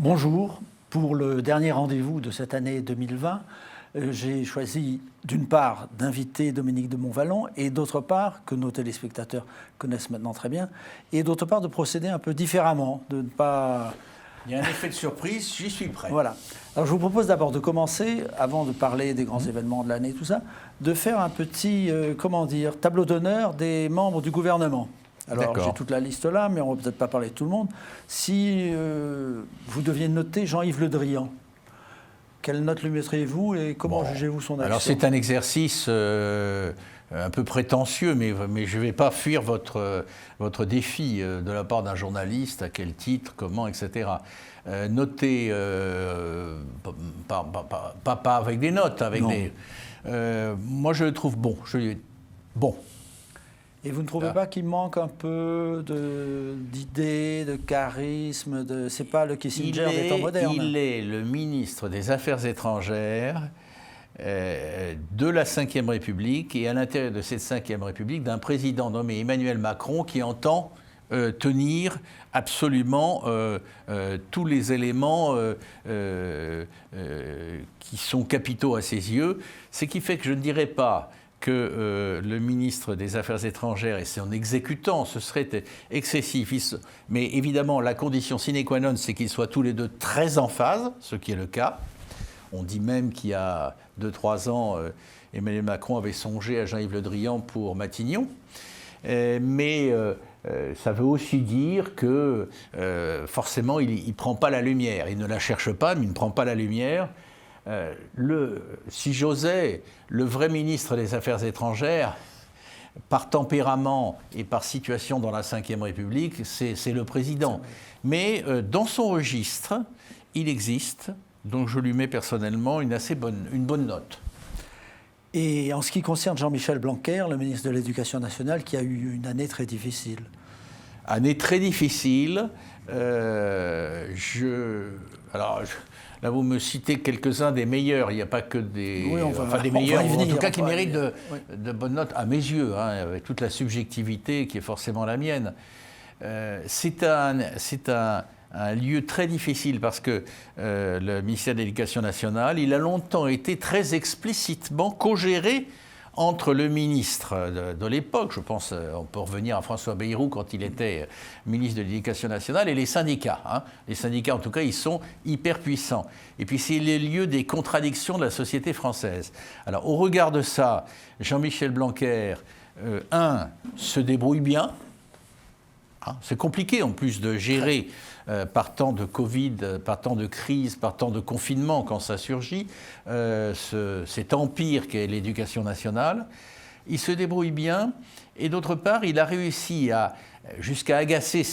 Bonjour, pour le dernier rendez-vous de cette année 2020, j'ai choisi d'une part d'inviter Dominique de Montvalon et d'autre part, que nos téléspectateurs connaissent maintenant très bien, et d'autre part de procéder un peu différemment, de ne pas... Il y a un effet de surprise, j'y suis prêt. Voilà. Alors je vous propose d'abord de commencer, avant de parler des grands événements de l'année, tout ça, de faire un petit, tableau d'honneur des membres du gouvernement. Alors j'ai toute la liste là, mais on ne va peut-être pas parler de tout le monde. Si vous deviez noter Jean-Yves Le Drian, quelle note lui mettriez-vous et comment jugez-vous son action? Alors c'est un exercice un peu prétentieux, mais je ne vais pas fuir votre défi de la part d'un journaliste, à quel titre, comment, etc. Notez, pas avec des notes, avec des... moi je le trouve bon. Bon. Et vous ne trouvez pas qu'il manque un peu d'idées, de charisme, c'est pas le Kissinger des temps modernes? Il est le ministre des Affaires étrangères de la Ve République et à l'intérieur de cette Ve République d'un président nommé Emmanuel Macron qui entend tenir absolument tous les éléments qui sont capitaux à ses yeux. Ce qui fait que je ne dirais pas que le ministre des Affaires étrangères et son exécutant, ce serait excessif. Mais évidemment, la condition sine qua non, c'est qu'ils soient tous les deux très en phase, ce qui est le cas. On dit même qu'il y a 2-3 ans, Emmanuel Macron avait songé à Jean-Yves Le Drian pour Matignon. Mais ça veut aussi dire que forcément, il ne prend pas la lumière. Il ne la cherche pas, mais il ne prend pas la lumière. Si j'osais, le vrai ministre des Affaires étrangères, par tempérament et par situation dans la Ve République, c'est le président. Mais dans son registre, il existe, donc je lui mets personnellement une bonne note. Et en ce qui concerne Jean-Michel Blanquer, le ministre de l'Éducation nationale, qui a eu une année très difficile. Année très difficile. Là, vous me citez quelques-uns des meilleurs. Il n'y a pas que des... Oui, des meilleurs, en tout cas qui méritent de bonnes notes, à mes yeux, avec toute la subjectivité qui est forcément la mienne. C'est un lieu très difficile parce que le ministère de l'Éducation nationale, il a longtemps été très explicitement co-géré entre le ministre de l'époque, je pense, on peut revenir à François Bayrou quand il était ministre de l'Éducation nationale, et les syndicats. Les syndicats, en tout cas, ils sont hyper puissants. Et puis, c'est les lieux des contradictions de la société française. Alors, au regard de ça, Jean-Michel Blanquer, se débrouille bien. C'est compliqué, en plus, de gérer par temps de Covid, par temps de crise, par temps de confinement, quand ça surgit, cet empire qu'est l'éducation nationale. Il se débrouille bien, et d'autre part, il a réussi jusqu'à agacer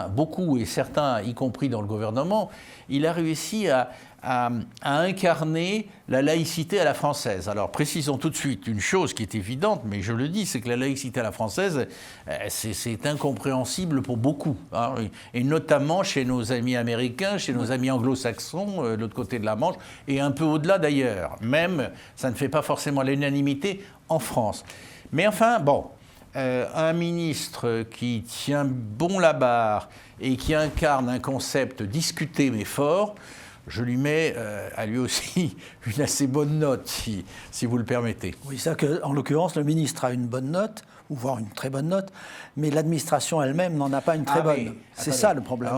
beaucoup, et certains, y compris dans le gouvernement, il a réussi à incarner la laïcité à la française. Alors, précisons tout de suite une chose qui est évidente, mais je le dis, c'est que la laïcité à la française, c'est incompréhensible pour beaucoup. Et notamment chez nos amis américains, chez nos amis anglo-saxons, de l'autre côté de la Manche, et un peu au-delà d'ailleurs. Même, ça ne fait pas forcément l'unanimité en France. Mais enfin, un ministre qui tient bon la barre et qui incarne un concept discuté mais fort, je lui mets à lui aussi une assez bonne note, si vous le permettez. Oui, ça en l'occurrence, le ministre a une bonne note, ou voire une très bonne note, mais l'administration elle-même n'en a pas une très bonne. C'est ça le problème.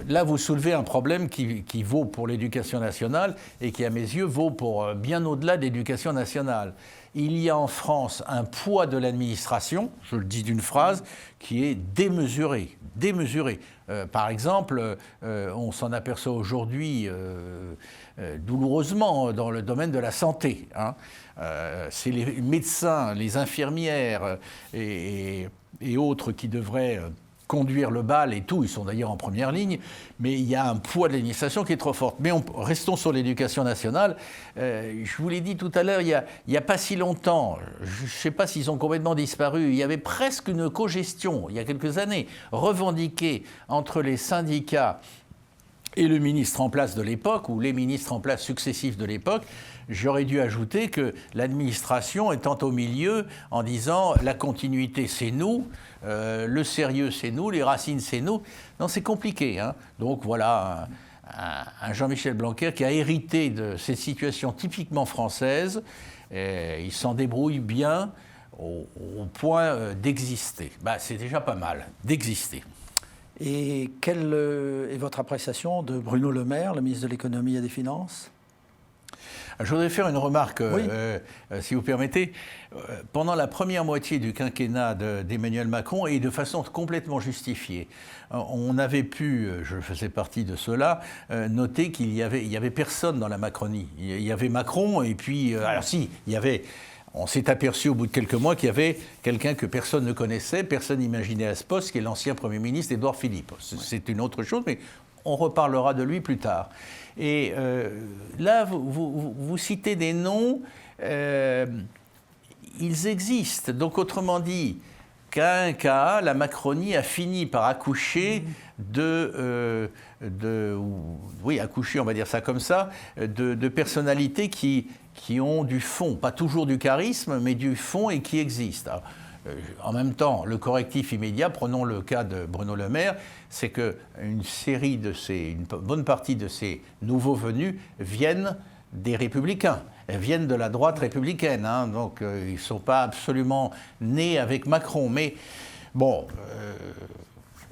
Là, vous soulevez un problème qui vaut pour l'éducation nationale et qui, à mes yeux, vaut pour bien au-delà de l'éducation nationale. Il y a en France un poids de l'administration, je le dis d'une phrase, qui est démesuré. Par exemple, on s'en aperçoit aujourd'hui douloureusement dans le domaine de la santé. C'est les médecins, les infirmières et autres qui devraient conduire le bal et tout, ils sont d'ailleurs en première ligne, mais il y a un poids de l'administration qui est trop fort. Mais restons sur l'éducation nationale. Je vous l'ai dit tout à l'heure, il n'y a pas si longtemps, je ne sais pas s'ils ont complètement disparu, il y avait presque une cogestion, il y a quelques années, revendiquée entre les syndicats et le ministre en place de l'époque, ou les ministres en place successifs de l'époque, j'aurais dû ajouter que l'administration étant au milieu en disant la continuité c'est nous, le sérieux c'est nous, les racines c'est nous. Non, c'est compliqué. Hein. Donc voilà un Jean-Michel Blanquer qui a hérité de cette situation typiquement française. Il s'en débrouille bien au point d'exister. C'est déjà pas mal d'exister. Et quelle est votre appréciation de Bruno Le Maire, le ministre de l'Économie et des Finances ? Je voudrais faire une remarque, oui. Si vous permettez. Pendant la première moitié du quinquennat d'Emmanuel Macron, et de façon complètement justifiée, on avait pu, je faisais partie de ceux-là, noter qu'il y avait personne dans la Macronie. Il y avait Macron, et puis, alors si, il y avait... On s'est aperçu au bout de quelques mois qu'il y avait quelqu'un que personne ne connaissait, personne n'imaginait à ce poste, qui est l'ancien Premier ministre Édouard Philippe. C'est une autre chose, mais on reparlera de lui plus tard. Et là, vous citez des noms, ils existent. Donc, autrement dit, qu'à un cas, la Macronie a fini par accoucher accoucher, on va dire ça comme ça, de personnalités qui ont du fond, pas toujours du charisme, mais du fond et qui existent. Alors, en même temps, le correctif immédiat, prenons le cas de Bruno Le Maire, c'est qu'une bonne partie de ces nouveaux venus viennent des Républicains, viennent de la droite républicaine, hein, donc ils ne sont pas absolument nés avec Macron. Mais bon,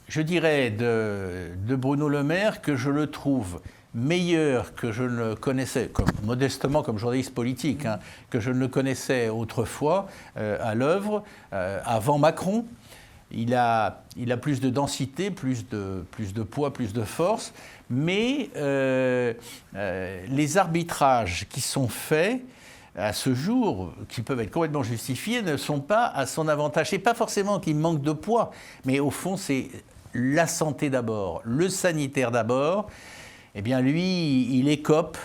je dirais de Bruno Le Maire que je le trouve meilleur que je ne le connaissais, modestement comme journaliste politique, hein, que je ne le connaissais autrefois à l'œuvre, avant Macron. Il a plus de densité, plus de poids, plus de force, mais les arbitrages qui sont faits à ce jour, qui peuvent être complètement justifiés, ne sont pas à son avantage. C'est pas forcément qu'il manque de poids, mais au fond, c'est la santé d'abord, le sanitaire d'abord. Eh bien, lui, il écope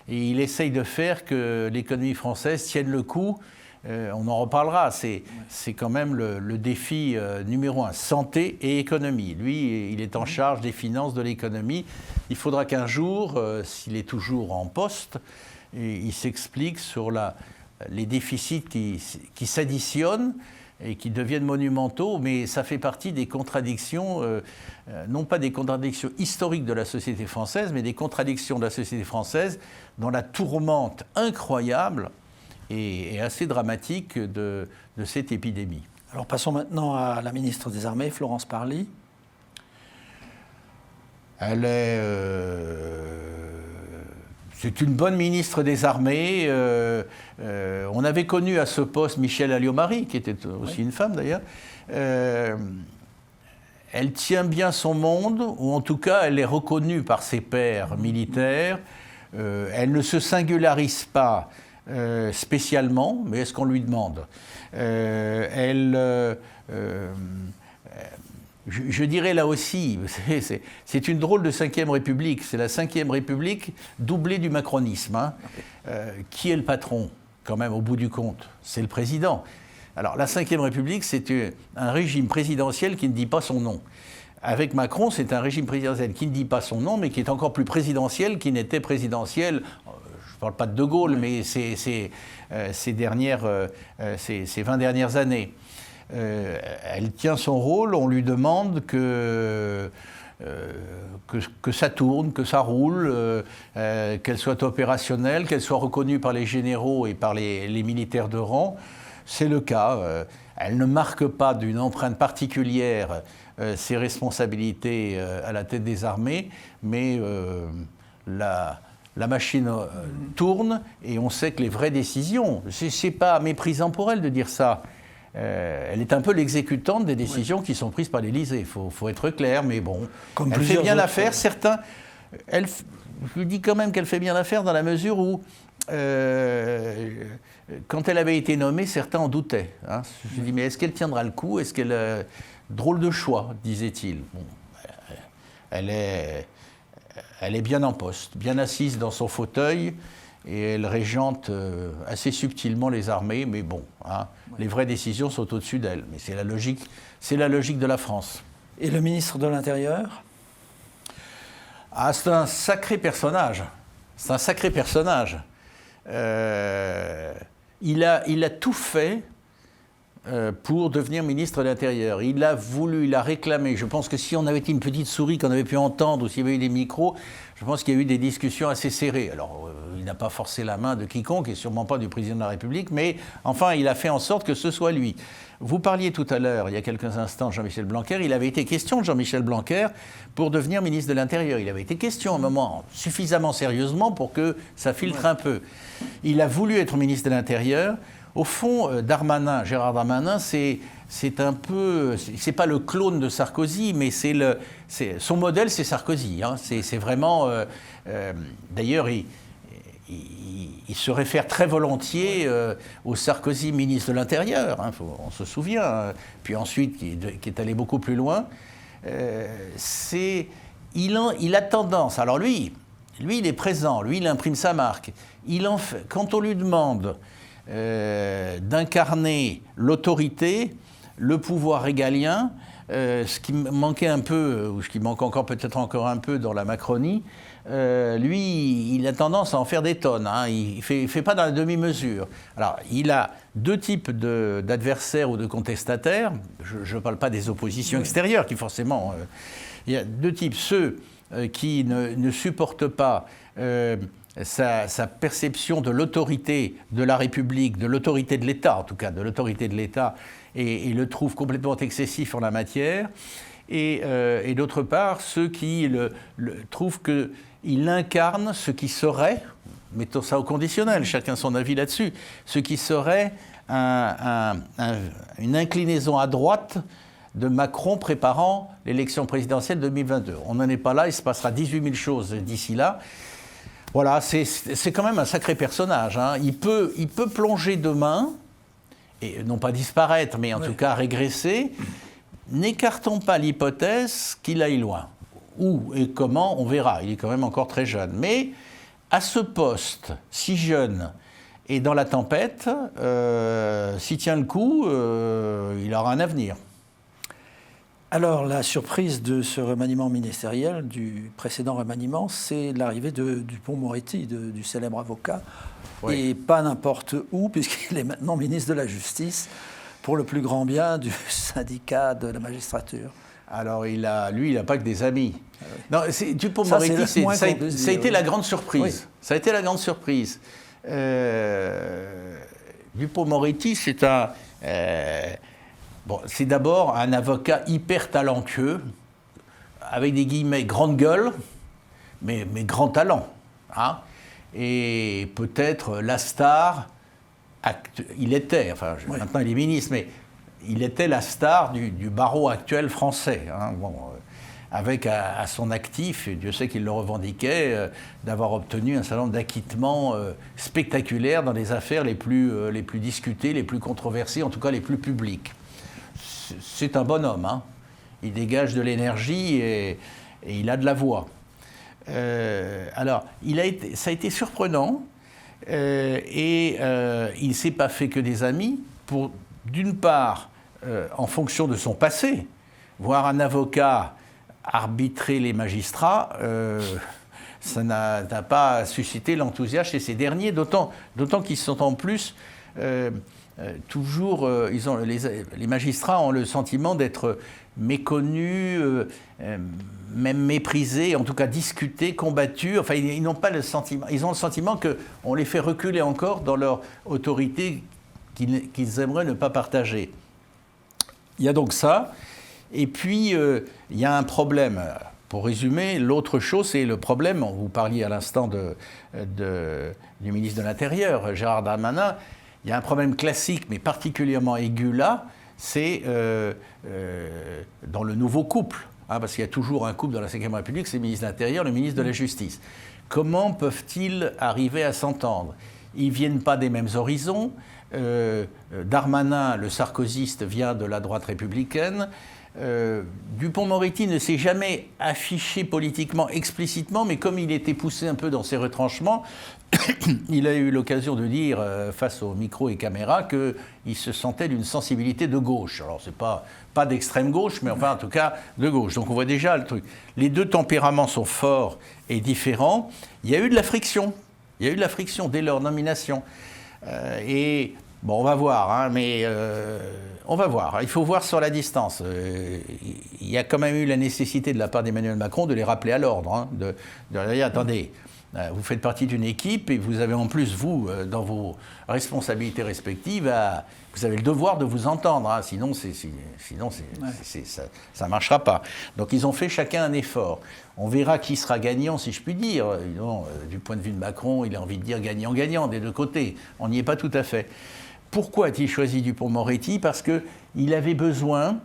et il essaye de faire que l'économie française tienne le coup. On en reparlera. C'est quand même le défi numéro 1, santé et économie. Lui, il est en charge des finances de l'économie. Il faudra qu'un jour, s'il est toujours en poste, il s'explique sur les déficits qui s'additionnent et qui deviennent monumentaux, mais ça fait partie des contradictions, non pas des contradictions historiques de la société française, mais des contradictions de la société française dans la tourmente incroyable et assez dramatique de cette épidémie. Alors passons maintenant à la ministre des Armées, Florence Parly. C'est une bonne ministre des Armées. On avait connu à ce poste Michèle Alliot-Marie, qui était aussi une femme d'ailleurs. Elle tient bien son monde, ou en tout cas, elle est reconnue par ses pairs militaires. Elle ne se singularise pas spécialement, mais est-ce qu'on lui demande ? Je dirais là aussi, c'est une drôle de 5e République. C'est la 5e République doublée du macronisme. Hein. Qui est le patron, quand même, au bout du compte ? C'est le président. Alors, la 5e République, c'est un régime présidentiel qui ne dit pas son nom. Avec Macron, c'est un régime présidentiel qui ne dit pas son nom, mais qui est encore plus présidentiel qu'il n'était présidentiel. Je ne parle pas de Gaulle, mais ces 20 dernières années. Elle tient son rôle, on lui demande que ça tourne, que ça roule, qu'elle soit opérationnelle, qu'elle soit reconnue par les généraux et par les militaires de rang. C'est le cas. Elle ne marque pas d'une empreinte particulière ses responsabilités à la tête des armées, mais la machine tourne et on sait que les vraies décisions, c'est pas méprisant pour elle de dire ça. Elle est un peu l'exécutante des décisions qui sont prises par l'Élysée. Il faut être clair, mais bon, elle fait bien l'affaire. Certains, je dis quand même qu'elle fait bien l'affaire dans la mesure où, quand elle avait été nommée, certains en doutaient. Hein. Je dis, mais est-ce qu'elle tiendra le coup ? Est-ce qu'elle... Drôle de choix, disait-il. Bon, elle est bien en poste, bien assise dans son fauteuil, et elle régente assez subtilement les armées, mais bon, hein, les vraies décisions sont au-dessus d'elle. Mais c'est la logique de la France. Et le ministre de l'Intérieur ? Ah, c'est un sacré personnage. C'est un sacré personnage. Il a tout fait pour devenir ministre de l'Intérieur. Il a voulu, il a réclamé. Je pense que si on avait été une petite souris qu'on avait pu entendre ou s'il y avait eu des micros, je pense qu'il y a eu des discussions assez serrées. Alors, il n'a pas forcé la main de quiconque et sûrement pas du président de la République, mais enfin, il a fait en sorte que ce soit lui. Vous parliez tout à l'heure, il y a quelques instants, Jean-Michel Blanquer. Il avait été question de Jean-Michel Blanquer pour devenir ministre de l'Intérieur. Il avait été question à un moment suffisamment sérieusement pour que ça filtre un peu. Il a voulu être ministre de l'Intérieur. Au fond, Gérard Darmanin, c'est un peu, c'est pas le clone de Sarkozy, mais son modèle, c'est Sarkozy. Hein. C'est vraiment, d'ailleurs, il se réfère très volontier au Sarkozy ministre de l'Intérieur. Hein, on se souvient. Hein. Puis ensuite, qui est allé beaucoup plus loin. Il a tendance. Alors lui, il est présent. Lui, il imprime sa marque. Quand on lui demande d'incarner l'autorité, le pouvoir régalien, ce qui manquait un peu, ou ce qui manque peut-être encore un peu dans la Macronie, lui, il a tendance à en faire des tonnes. Hein. Il fait pas dans la demi-mesure. Alors, il a deux types d'adversaires ou de contestataires. Je ne parle pas des oppositions extérieures, qui forcément... il y a deux types. Ceux qui ne supportent pas... Sa perception de l'autorité de la République, de l'autorité de l'État, en tout cas de l'autorité de l'État, et le trouvent complètement excessif en la matière. Et d'autre part, ceux qui trouvent qu'il incarne ce qui serait, mettons ça au conditionnel, chacun son avis là-dessus, ce qui serait une inclinaison à droite de Macron préparant l'élection présidentielle 2022. On n'en est pas là, il se passera 18 000 choses d'ici là. Voilà, c'est quand même un sacré personnage. Hein. Il peut plonger demain, et non pas disparaître, mais en tout cas régresser. N'écartons pas l'hypothèse qu'il aille loin. Où et comment, on verra. Il est quand même encore très jeune. Mais à ce poste, si jeune et dans la tempête, s'il tient le coup, il aura un avenir. Alors, la surprise de ce remaniement ministériel, du précédent remaniement, c'est l'arrivée de Dupond-Moretti, du célèbre avocat, et pas n'importe où, puisqu'il est maintenant ministre de la Justice, pour le plus grand bien du syndicat de la magistrature. Alors, lui, il n'a pas que des amis. Ah oui. Non, Dupond-Moretti, ça a été la grande surprise. Oui. Ça a été la grande surprise. Dupond-Moretti, c'est un... c'est d'abord un avocat hyper talentueux, avec des guillemets grande gueule, mais grand talent. Hein, et peut-être la star, il était, maintenant il est ministre, mais il était la star du barreau actuel français. Hein, avec à son actif, et Dieu sait qu'il le revendiquait, d'avoir obtenu un certain nombre d'acquittements spectaculaires dans les affaires les plus discutées, les plus controversées, en tout cas les plus publiques. C'est un bonhomme, hein. Il dégage de l'énergie et il a de la voix. Alors, ça a été surprenant et il ne s'est pas fait que des amis pour, d'une part, en fonction de son passé, voir un avocat arbitrer les magistrats, ça n'a pas suscité l'enthousiasme chez ces derniers, d'autant qu'ils sont en plus... toujours, les magistrats ont le sentiment d'être méconnus, même méprisés, en tout cas discutés, combattus. Enfin, ils n'ont pas le sentiment. Ils ont le sentiment qu'on les fait reculer encore dans leur autorité qu'ils aimeraient ne pas partager. Il y a donc ça. Et puis, il y a un problème. Pour résumer, l'autre chose, c'est le problème. Vous parliez à l'instant du ministre de l'Intérieur, Gérard Darmanin. Il y a un problème classique, mais particulièrement aigu là, c'est dans le nouveau couple. Hein, parce qu'il y a toujours un couple dans la Ve République, c'est le ministre de l'Intérieur, le ministre de la Justice. Comment peuvent-ils arriver à s'entendre? Ils ne viennent pas des mêmes horizons. Darmanin, le sarkozyste, vient de la droite républicaine. Dupond-Moretti ne s'est jamais affiché politiquement, explicitement, mais comme il était poussé un peu dans ses retranchements, il a eu l'occasion de dire, face aux micros et caméras, qu'il se sentait d'une sensibilité de gauche. Alors, c'est pas d'extrême gauche, mais enfin, en tout cas, de gauche. Donc, on voit déjà le truc. Les deux tempéraments sont forts et différents. Il y a eu de la friction. Il y a eu de la friction dès leur nomination. Et, bon, on va voir, hein, mais on va voir. Il faut voir sur la distance. Il y a quand même eu la nécessité de la part d'Emmanuel Macron de les rappeler à l'ordre, hein, de dire, attendez, vous faites partie d'une équipe et vous avez en plus, vous, dans vos responsabilités respectives, vous avez le devoir de vous entendre, hein, sinon ça ne marchera pas. Donc ils ont fait chacun un effort. On verra qui sera gagnant, si je puis dire. Du point de vue de Macron, il a envie de dire gagnant-gagnant des deux côtés. On n'y est pas tout à fait. Pourquoi a-t-il choisi Dupond-Moretti ? Parce qu'il avait besoin,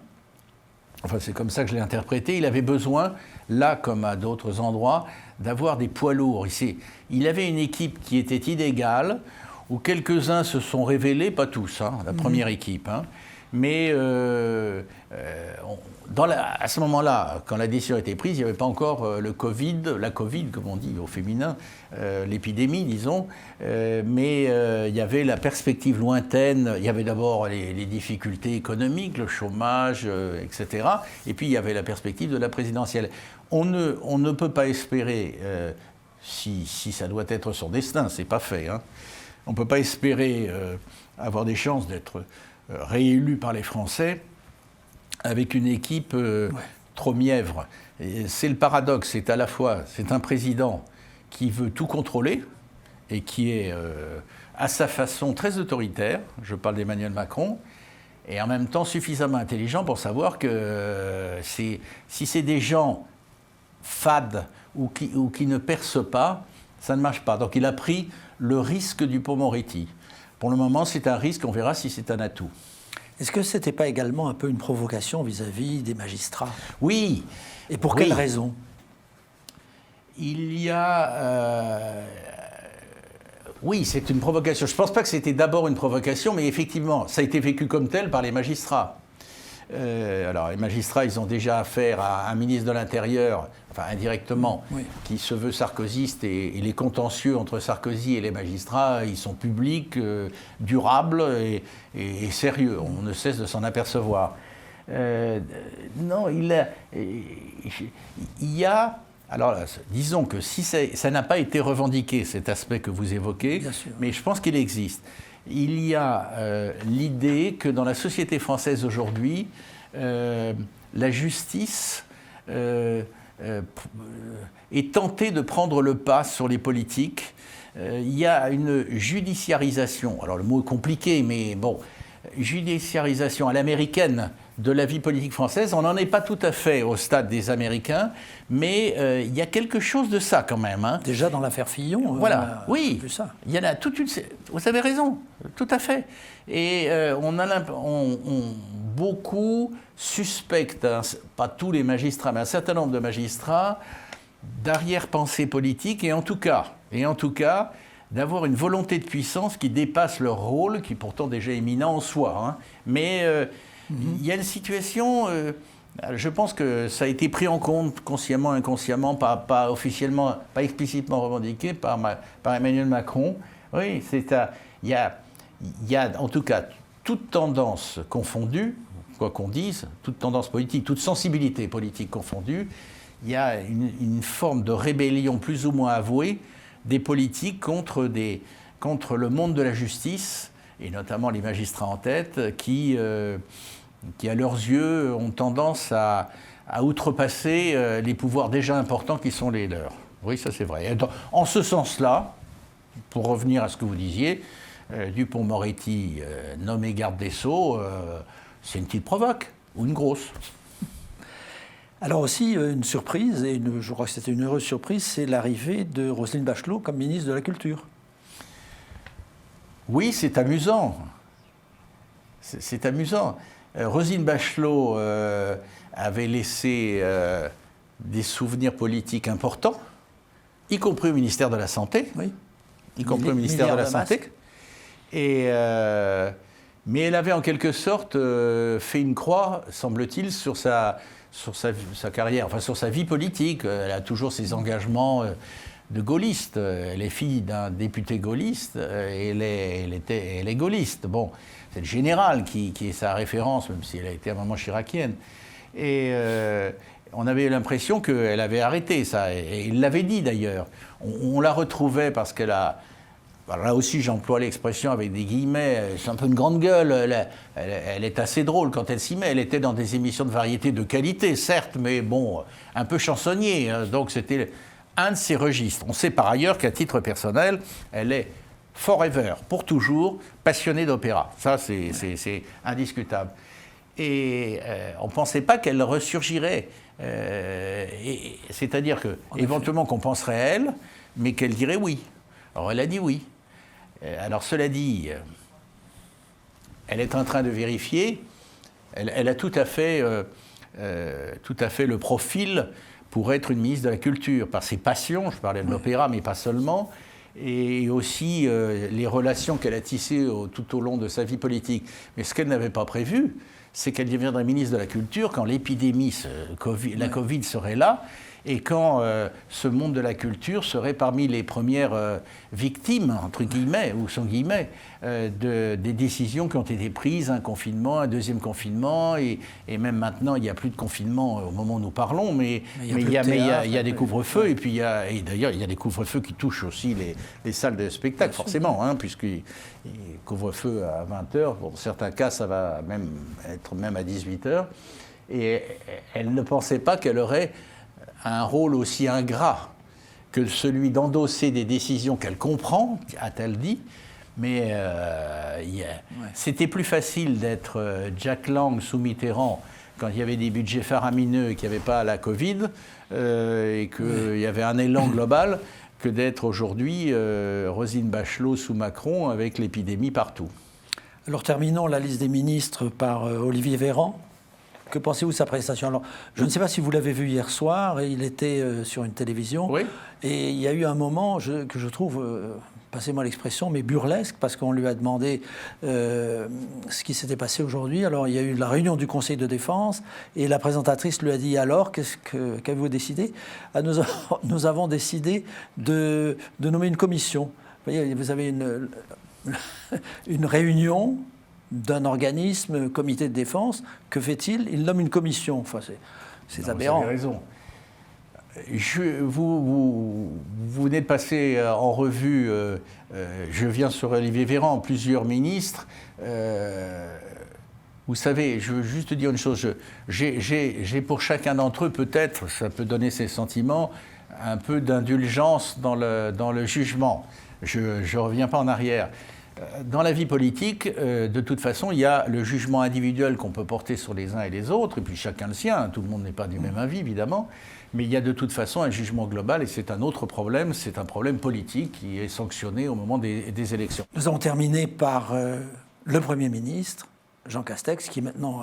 enfin c'est comme ça que je l'ai interprété, il avait besoin, là comme à d'autres endroits, d'avoir des poids lourds. Il avait une équipe qui était inégale, où quelques-uns se sont révélés, pas tous, hein, la première équipe, hein, mais à ce moment-là, quand la décision a été prise, il n'y avait pas encore la Covid, comme on dit au féminin, l'épidémie, disons, mais il y avait la perspective lointaine, il y avait d'abord les difficultés économiques, le chômage, etc., et puis il y avait la perspective de la présidentielle. On ne peut pas espérer, si ça doit être son destin, c'est pas fait, hein, on ne peut pas espérer avoir des chances d'être réélu par les Français avec une équipe trop mièvre. C'est le paradoxe, c'est à la fois, c'est un président qui veut tout contrôler et qui est à sa façon très autoritaire, je parle d'Emmanuel Macron, et en même temps suffisamment intelligent pour savoir que si c'est des gens fades ou qui ne percent pas, ça ne marche pas. Donc il a pris le risque Dupond-Moretti. Pour le moment, c'est un risque, on verra si c'est un atout. Est-ce que ce n'était pas également un peu une provocation vis-à-vis des magistrats ? Oui. Et pour quelle raison ? Il y a... Oui, c'est une provocation. Je ne pense pas que c'était d'abord une provocation, mais effectivement, ça a été vécu comme tel par les magistrats. Alors, les magistrats, ils ont déjà affaire à un ministre de l'Intérieur, enfin indirectement, qui se veut sarkozyste, et les contentieux entre Sarkozy et les magistrats, ils sont publics, durables et sérieux. On ne cesse de s'en apercevoir. Non, il y a... Alors, disons que si ça n'a pas été revendiqué, cet aspect que vous évoquez, mais je pense qu'il existe. Il y a l'idée que dans la société française aujourd'hui, la justice est tentée de prendre le pas sur les politiques. Il y a une judiciarisation, alors le mot est compliqué, mais bon, judiciarisation à l'américaine de la vie politique française. On n'en est pas tout à fait au stade des Américains, mais il y a quelque chose de ça quand même. Hein. Déjà dans l'affaire Fillon, voilà, oui, vu ça. Il y en a toute une... Vous avez raison, tout à fait. Et beaucoup suspectent, hein, pas tous les magistrats, mais un certain nombre de magistrats, d'arrière-pensée politique, et en tout cas, d'avoir une volonté de puissance qui dépasse leur rôle, qui est pourtant déjà éminent en soi. Hein. Mais il y a une situation, je pense que ça a été pris en compte consciemment, inconsciemment, pas officiellement, pas explicitement revendiqué par Emmanuel Macron. Oui, il y a en tout cas toute tendance confondue, quoi qu'on dise, toute tendance politique, toute sensibilité politique confondue, il y a une forme de rébellion plus ou moins avouée des politiques contre le monde de la justice, et notamment les magistrats en tête, qui à leurs yeux, ont tendance à outrepasser les pouvoirs déjà importants qui sont les leurs. Oui, ça c'est vrai. En ce sens-là, pour revenir à ce que vous disiez, Dupond-Moretti, nommé garde des Sceaux, c'est une petite provoque, ou une grosse. Alors aussi, une surprise, et je crois que c'était une heureuse surprise, c'est l'arrivée de Roselyne Bachelot comme ministre de la Culture. Oui, c'est amusant. C'est amusant. Roselyne Bachelot avait laissé des souvenirs politiques importants, y compris au ministère de la Santé. Oui. Y compris au ministère de la Santé. Et Mais elle avait en quelque sorte fait une croix, semble-t-il, sur sa carrière, enfin sur sa vie politique. Elle a toujours ses engagements de gaulliste. Elle est fille d'un député gaulliste et elle est gaulliste. Bon, c'est le général qui est sa référence, même si elle a été à un moment chiracienne. Et on avait l'impression qu'elle avait arrêté ça. Et il l'avait dit d'ailleurs. On la retrouvait parce qu'elle a... Là aussi, j'emploie l'expression avec des guillemets, c'est un peu une grande gueule, elle est assez drôle quand elle s'y met. Elle était dans des émissions de variété de qualité, certes, mais bon, un peu chansonnier, hein, donc c'était un de ses registres. On sait par ailleurs qu'à titre personnel, elle est forever, pour toujours, passionnée d'opéra. Ça, c'est indiscutable. Et on ne pensait pas qu'elle ressurgirait. C'est-à-dire qu'éventuellement qu'on penserait à elle, mais qu'elle dirait oui. Alors elle a dit oui. Alors cela dit, elle est en train de vérifier, elle a tout à fait le profil pour être une ministre de la Culture, par ses passions, je parlais de l'opéra, mais pas seulement, et aussi les relations qu'elle a tissées tout au long de sa vie politique. Mais ce qu'elle n'avait pas prévu, c'est qu'elle deviendrait ministre de la Culture quand l'épidémie, la Covid serait là, et quand ce monde de la culture serait parmi les premières victimes, entre guillemets, ou sans guillemets, des décisions qui ont été prises, un confinement, un deuxième confinement, et même maintenant, il n'y a plus de confinement au moment où nous parlons, mais il y a des couvre-feux, et puis d'ailleurs, il y a des couvre-feux qui touchent aussi les salles de spectacle, forcément, hein, puisqu'il couvre-feu à 20h, pour certains cas, ça va même être même à 18h, et elle ne pensait pas qu'elle aurait un rôle aussi ingrat que celui d'endosser des décisions qu'elle comprend, a-t-elle dit, mais c'était plus facile d'être Jack Lang sous Mitterrand quand il y avait des budgets faramineux et qu'il n'y avait pas la Covid et qu'il y avait un élan global que d'être aujourd'hui Roselyne Bachelot sous Macron avec l'épidémie partout. Alors terminons la liste des ministres par Olivier Véran. Que pensez-vous de sa prestation? Alors, je ne sais pas si vous l'avez vu hier soir, et il était sur une télévision, oui. Et il y a eu un moment que je trouve, passez-moi l'expression, mais burlesque, parce qu'on lui a demandé ce qui s'était passé aujourd'hui. Alors, il y a eu la réunion du Conseil de défense, et la présentatrice lui a dit « Alors, qu'avez-vous décidé ?» Nous avons décidé de nommer une commission. Vous voyez, vous avez une réunion d'un organisme, comité de défense, que fait-il? Il nomme une commission. Enfin, c'est aberrant. Vous avez raison. Vous venez de passer en revue, je viens sur Olivier Véran, plusieurs ministres. Vous savez, je veux juste dire une chose, j'ai pour chacun d'entre eux, peut-être, ça peut donner ses sentiments, un peu d'indulgence dans le jugement. Je ne reviens pas en arrière. Dans la vie politique, de toute façon, il y a le jugement individuel qu'on peut porter sur les uns et les autres, et puis chacun le sien, tout le monde n'est pas du même avis, évidemment, mais il y a de toute façon un jugement global, et c'est un autre problème, c'est un problème politique qui est sanctionné au moment des élections. Nous avons terminé par le Premier ministre, Jean Castex, qui est maintenant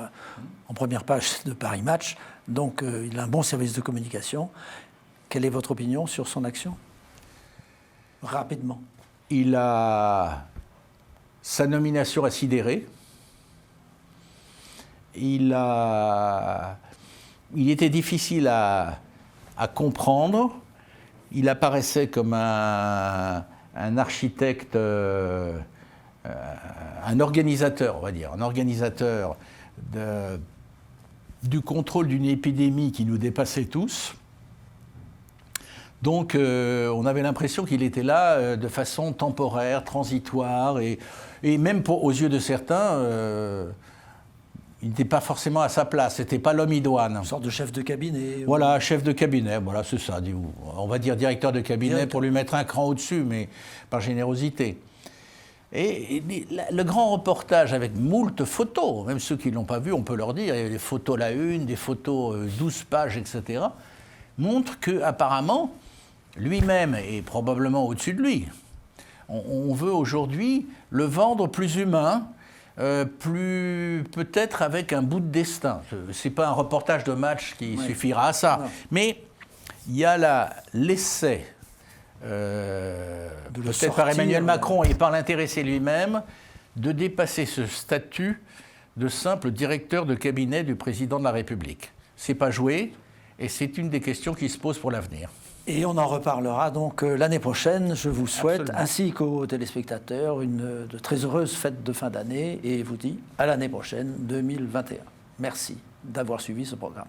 en première page de Paris Match, donc il a un bon service de communication. Quelle est votre opinion sur son action? Rapidement. Il a... Sa nomination a sidéré. Il était difficile à comprendre. Il apparaissait comme un architecte, un organisateur, on va dire, un organisateur du contrôle d'une épidémie qui nous dépassait tous. Donc, on avait l'impression qu'il était là de façon temporaire, transitoire, et même aux yeux de certains, il n'était pas forcément à sa place, c'était pas l'homme idoine. Une sorte de chef de cabinet. Voilà, chef de cabinet, voilà, c'est ça. On va dire directeur de cabinet pour lui mettre un cran au-dessus, mais par générosité. Et le grand reportage avec moult photos, même ceux qui ne l'ont pas vu, on peut leur dire, il y a des photos à la une, des photos 12 pages, etc., montre qu'apparemment, lui-même est probablement au-dessus de lui. On veut aujourd'hui le vendre plus humain, peut-être avec un bout de destin. Ce n'est pas un reportage de match qui suffira à ça. Non. Mais il y a l'essai, peut-être par Emmanuel Macron et par l'intéressé lui-même, de dépasser ce statut de simple directeur de cabinet du président de la République. C'est pas joué, et c'est une des questions qui se posent pour l'avenir. Et on en reparlera donc l'année prochaine. Je vous souhaite, ainsi qu'aux téléspectateurs, de très heureuses fêtes de fin d'année et vous dis à l'année prochaine, 2021. Merci d'avoir suivi ce programme.